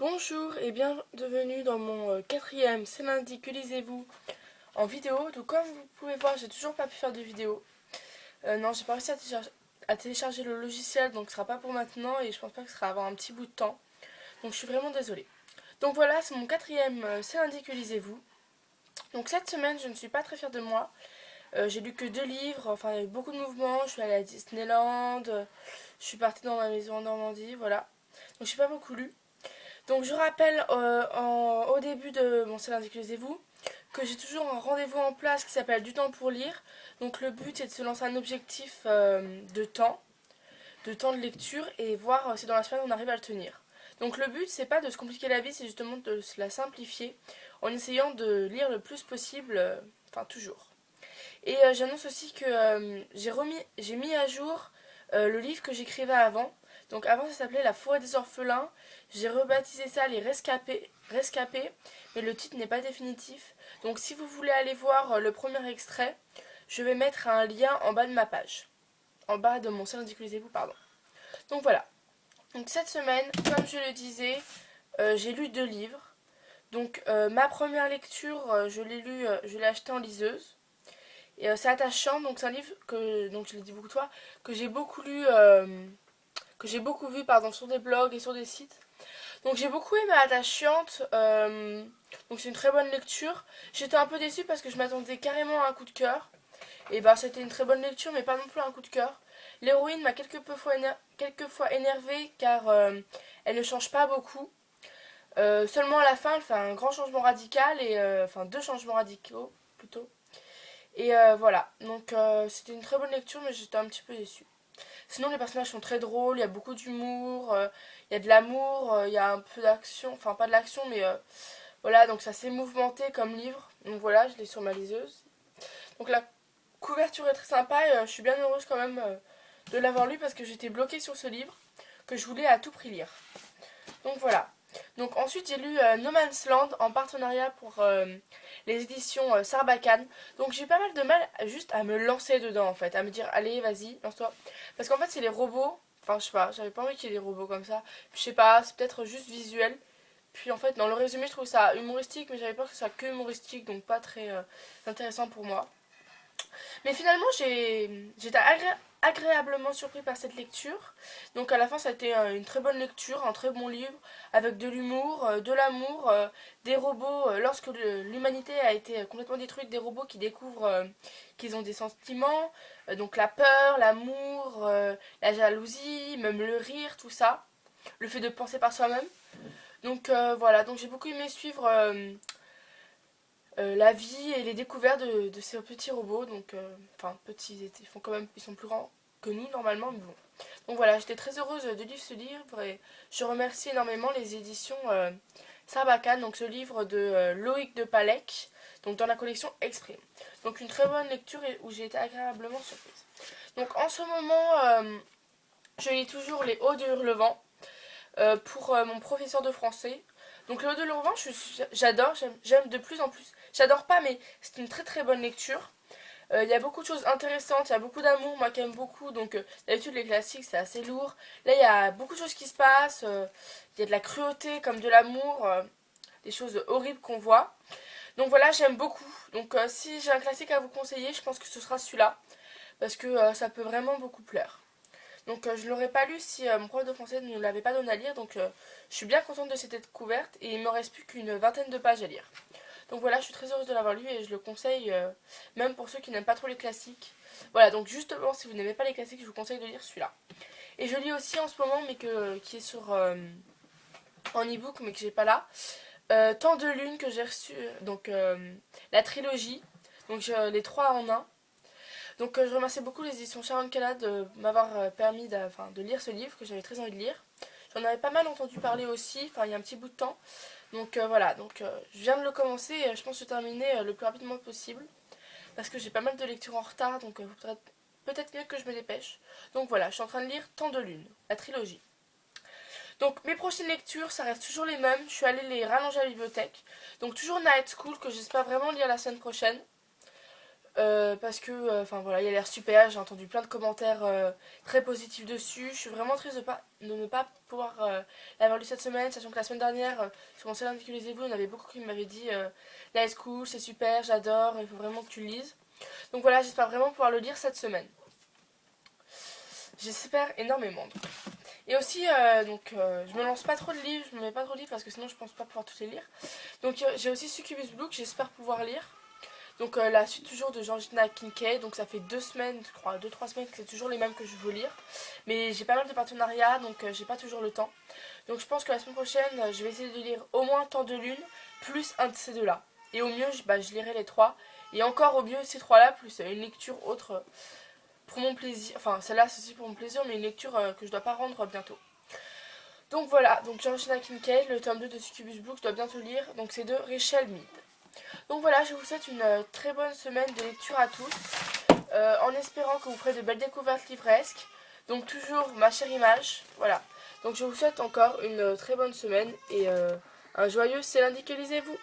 Bonjour et bienvenue dans mon quatrième C'est lundi que lisez-vous en vidéo. Donc comme vous pouvez voir, j'ai toujours pas pu faire de vidéo. Non, j'ai pas réussi à télécharger le logiciel, donc ce sera pas pour maintenant et je pense pas que ce sera avant un petit bout de temps. Donc je suis vraiment désolée. Donc voilà, c'est mon quatrième C'est lundi que lisez-vous. Donc cette semaine, je ne suis pas très fière de moi. J'ai lu que 2 livres, enfin il y a eu beaucoup de mouvements. Je suis allée à Disneyland, je suis partie dans ma maison en Normandie, voilà. Donc j'ai pas beaucoup lu. Donc je rappelle au début de mon C'est lundi que lisez-vous que j'ai toujours un rendez-vous en place qui s'appelle Du temps pour lire. Donc le but c'est de se lancer un objectif de temps de lecture et voir si dans la semaine on arrive à le tenir. Donc le but c'est pas de se compliquer la vie, c'est justement de se la simplifier en essayant de lire le plus possible, enfin toujours. Et j'annonce aussi que j'ai mis à jour le livre que j'écrivais avant. Donc avant ça s'appelait La forêt des orphelins. J'ai rebaptisé ça Les Rescapés, mais le titre n'est pas définitif. Donc si vous voulez aller voir le premier extrait, je vais mettre un lien en bas de ma page. En bas de mon salon vous pardon. Donc voilà. Donc cette semaine, comme je le disais, j'ai lu 2 livres. Donc ma première lecture, je l'ai acheté en liseuse. Et c'est attachant, donc c'est un livre que, donc je l'ai dit beaucoup de fois, que j'ai beaucoup lu, que j'ai beaucoup vu sur des blogs et sur des sites. Donc j'ai beaucoup aimé Attachante, donc c'est une très bonne lecture. J'étais un peu déçue parce que je m'attendais carrément à un coup de cœur. Et bah c'était une très bonne lecture mais pas non plus un coup de cœur. L'héroïne m'a quelquefois énervée car elle ne change pas beaucoup. Seulement à la fin elle fait un grand changement radical et enfin 2 changements radicaux plutôt. Et voilà, donc c'était une très bonne lecture mais j'étais un petit peu déçue. Sinon les personnages sont très drôles, il y a beaucoup d'humour, il y a de l'amour, il y a un peu d'action, enfin pas de l'action mais voilà, donc c'est assez mouvementé comme livre. Donc voilà, je l'ai sur ma liseuse. Donc la couverture est très sympa et je suis bien heureuse quand même de l'avoir lu parce que j'étais bloquée sur ce livre que je voulais à tout prix lire. Donc voilà. Donc ensuite j'ai lu No Man's Land en partenariat pour les éditions Sarbacane. Donc j'ai eu pas mal de mal juste à me lancer dedans en fait, à me dire allez vas-y lance-toi. Parce qu'en fait c'est les robots, enfin je sais pas, j'avais pas envie qu'il y ait des robots comme ça. Puis, je sais pas, c'est peut-être juste visuel. Puis en fait dans le résumé je trouve ça humoristique mais j'avais peur que ce soit que humoristique donc pas très intéressant pour moi. Mais finalement, j'étais agréablement surpris par cette lecture. Donc à la fin, ça a été une très bonne lecture, un très bon livre, avec de l'humour, de l'amour, des robots. Lorsque l'humanité a été complètement détruite, des robots qui découvrent qu'ils ont des sentiments, donc la peur, l'amour, la jalousie, même le rire, tout ça. Le fait de penser par soi-même. Donc voilà, donc j'ai beaucoup aimé suivre la vie et les découvertes de ces petits robots. Donc, enfin, petits, ils font quand même, ils sont plus grands que nous normalement, mais bon. Donc voilà, j'étais très heureuse de lire ce livre et je remercie énormément les éditions Sarbacane, donc ce livre de Loïc de Palec, donc dans la collection Exprime. Donc une très bonne lecture et où j'ai été agréablement surprise. Donc en ce moment, je lis toujours Les Hauts de Hurlevent pour mon professeur de français. Donc Les Hauts de Hurlevent, j'adore, j'aime de plus en plus. J'adore pas, mais c'est une très très bonne lecture. Il y a beaucoup de choses intéressantes, il y a beaucoup d'amour, moi qui aime beaucoup, donc d'habitude les classiques c'est assez lourd. Là il y a beaucoup de choses qui se passent, il y a de la cruauté comme de l'amour, des choses horribles qu'on voit. Donc voilà, j'aime beaucoup. Donc si j'ai un classique à vous conseiller, je pense que ce sera celui-là, parce que ça peut vraiment beaucoup plaire. Donc je ne l'aurais pas lu si mon prof de français ne nous l'avait pas donné à lire, donc je suis bien contente de cette découverte et il ne me reste plus qu'une vingtaine de pages à lire. Donc voilà, je suis très heureuse de l'avoir lu et je le conseille même pour ceux qui n'aiment pas trop les classiques. Voilà, donc justement, si vous n'aimez pas les classiques, je vous conseille de lire celui-là. Et je lis aussi en ce moment, mais qui est en e-book, mais que j'ai pas là, Tant de Lune que j'ai reçu, donc la trilogie, donc les 3 en 1. Donc je remercie beaucoup les éditions Sharon Cala de m'avoir permis de lire ce livre que j'avais très envie de lire. J'en avais pas mal entendu parler aussi, enfin il y a un petit bout de temps. Donc voilà, donc je viens de le commencer et je pense le terminer le plus rapidement possible. Parce que j'ai pas mal de lectures en retard, donc peut-être mieux que je me dépêche. Donc voilà, je suis en train de lire Tant de Lune, la trilogie. Donc mes prochaines lectures, ça reste toujours les mêmes. Je suis allée les rallonger à la bibliothèque. Donc toujours Night School, que j'espère vraiment lire la semaine prochaine. parce que enfin voilà, il a l'air super, j'ai entendu plein de commentaires très positifs dessus. Je suis vraiment triste de ne pas pouvoir l'avoir lu cette semaine, sachant que la semaine dernière, sur mon seul que lisez-vous, il y en avait beaucoup qui m'avaient dit la school, c'est super, j'adore, il faut vraiment que tu le lises. Donc voilà, j'espère vraiment pouvoir le lire cette semaine. J'espère énormément. Et aussi, je me lance pas trop de livres, je me mets pas trop de livres parce que sinon je pense pas pouvoir tous les lire. Donc j'ai aussi Succubus Blue que j'espère pouvoir lire. Donc la suite toujours de Georgina Kincaid, donc ça fait 2 semaines, je crois, 2-3 semaines que c'est toujours les mêmes que je veux lire. Mais j'ai pas mal de partenariats, donc j'ai pas toujours le temps. Donc je pense que la semaine prochaine, je vais essayer de lire au moins Temps de Lune, plus un de ces deux-là. Et au mieux, je lirai les trois. Et encore au mieux, ces trois-là, plus une lecture autre pour mon plaisir. Enfin, celle-là, c'est aussi pour mon plaisir, mais une lecture que je dois pas rendre bientôt. Donc voilà, donc Georgina Kincaid, le tome 2 de Succubus Blue que je dois bientôt lire. Donc c'est de Rachel Mead. Donc voilà, je vous souhaite une très bonne semaine de lecture à tous, en espérant que vous ferez de belles découvertes livresques. Donc toujours ma chère image, voilà. Donc je vous souhaite encore une très bonne semaine et un joyeux c'est lundi que lisez-vous.